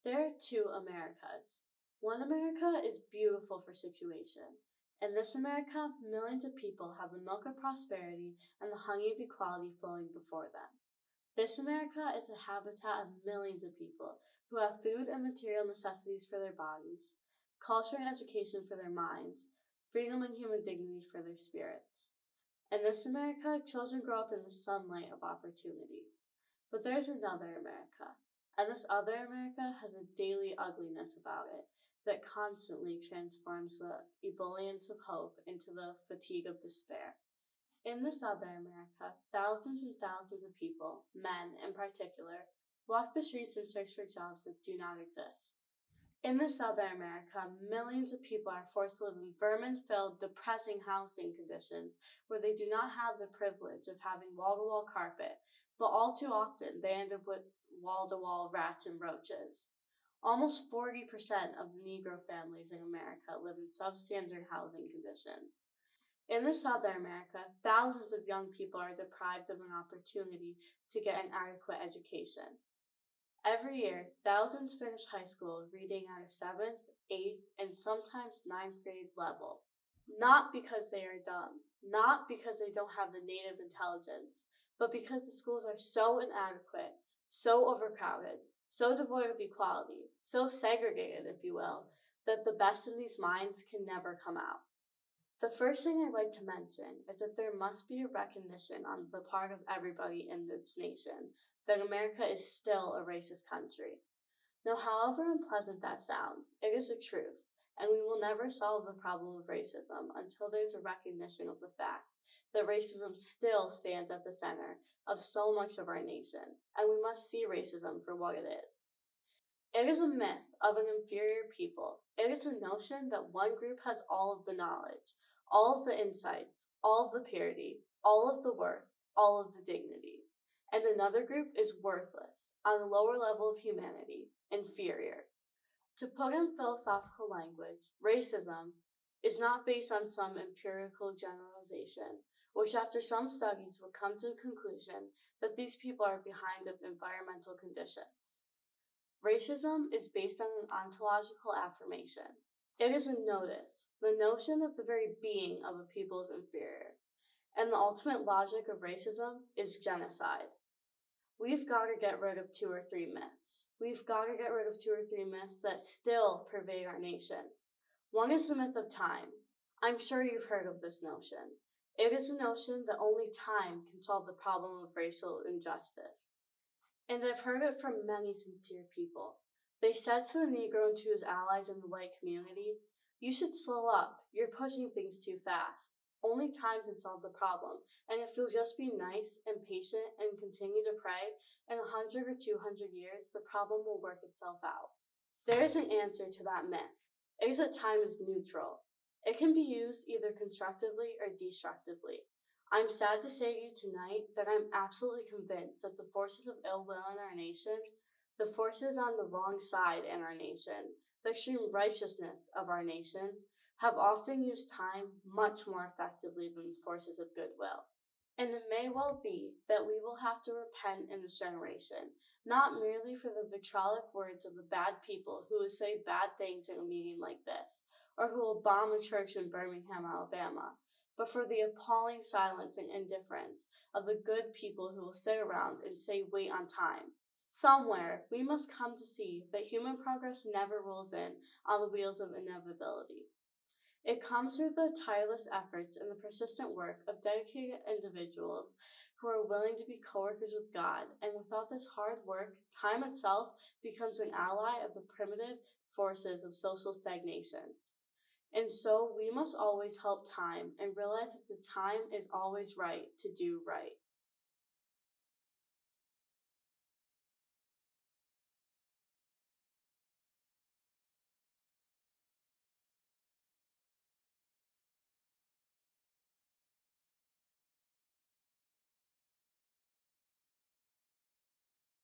There are two Americas. One America is beautiful for situation. In this America, millions of people have the milk of prosperity and the honey of equality flowing before them. This America is a habitat of millions of people who have food and material necessities for their bodies, culture and education for their minds, freedom and human dignity for their spirits. In this America, children grow up in the sunlight of opportunity. But there's another America, and this other America has a daily ugliness about it that constantly transforms the ebullience of hope into the fatigue of despair. In this other America, thousands and thousands of people, men in particular, walk the streets in search for jobs that do not exist. In this other America, millions of people are forced to live in vermin-filled, depressing housing conditions where they do not have the privilege of having wall-to-wall carpet, but all too often they end up with wall-to-wall rats and roaches. Almost 40% of Negro families in America live in substandard housing conditions. In this other America, thousands of young people are deprived of an opportunity to get an adequate education. Every year, thousands finish high school reading at a 7th, 8th, and sometimes 9th grade level. Not because they are dumb, not because they don't have the native intelligence, but because the schools are so inadequate, so overcrowded, so devoid of equality, so segregated, if you will, that the best in these minds can never come out. The first thing I'd like to mention is that there must be a recognition on the part of everybody in this nation that America is still a racist country. Now, however unpleasant that sounds, it is the truth, and we will never solve the problem of racism until there's a recognition of the fact that racism still stands at the center of so much of our nation, and we must see racism for what it is. It is a myth of an inferior people. It is a notion that one group has all of the knowledge, all of the insights, all of the purity, all of the worth, all of the dignity. And another group is worthless, on a lower level of humanity, inferior. To put in philosophical language, racism is not based on some empirical generalization, which after some studies would come to the conclusion that these people are behind of environmental conditions. Racism is based on an ontological affirmation. It is a notice, the notion of the very being of a people is inferior. And the ultimate logic of racism is genocide. We've got to get rid of 2 or 3 myths. We've got to get rid of 2 or 3 myths that still pervade our nation. One is the myth of time. I'm sure you've heard of this notion. It is the notion that only time can solve the problem of racial injustice. And I've heard it from many sincere people. They said to the Negro and to his allies in the white community, "You should slow up. You're pushing things too fast. Only time can solve the problem, and if you'll just be nice and patient and continue to pray, in 100 or 200 years, the problem will work itself out." There is an answer to that myth. It is that time is neutral. It can be used either constructively or destructively. I'm sad to say to you tonight that I'm absolutely convinced that the forces of ill will in our nation, the forces on the wrong side in our nation, the extreme righteousness of our nation, have often used time much more effectively than the forces of goodwill. And it may well be that we will have to repent in this generation, not merely for the vitriolic words of the bad people who will say bad things in a meeting like this, or who will bomb a church in Birmingham, Alabama, but for the appalling silence and indifference of the good people who will sit around and say, "Wait on time." Somewhere, we must come to see that human progress never rolls in on the wheels of inevitability. It comes through the tireless efforts and the persistent work of dedicated individuals who are willing to be co-workers with God, and without this hard work, time itself becomes an ally of the primitive forces of social stagnation. And so we must always help time and realize that the time is always right to do right.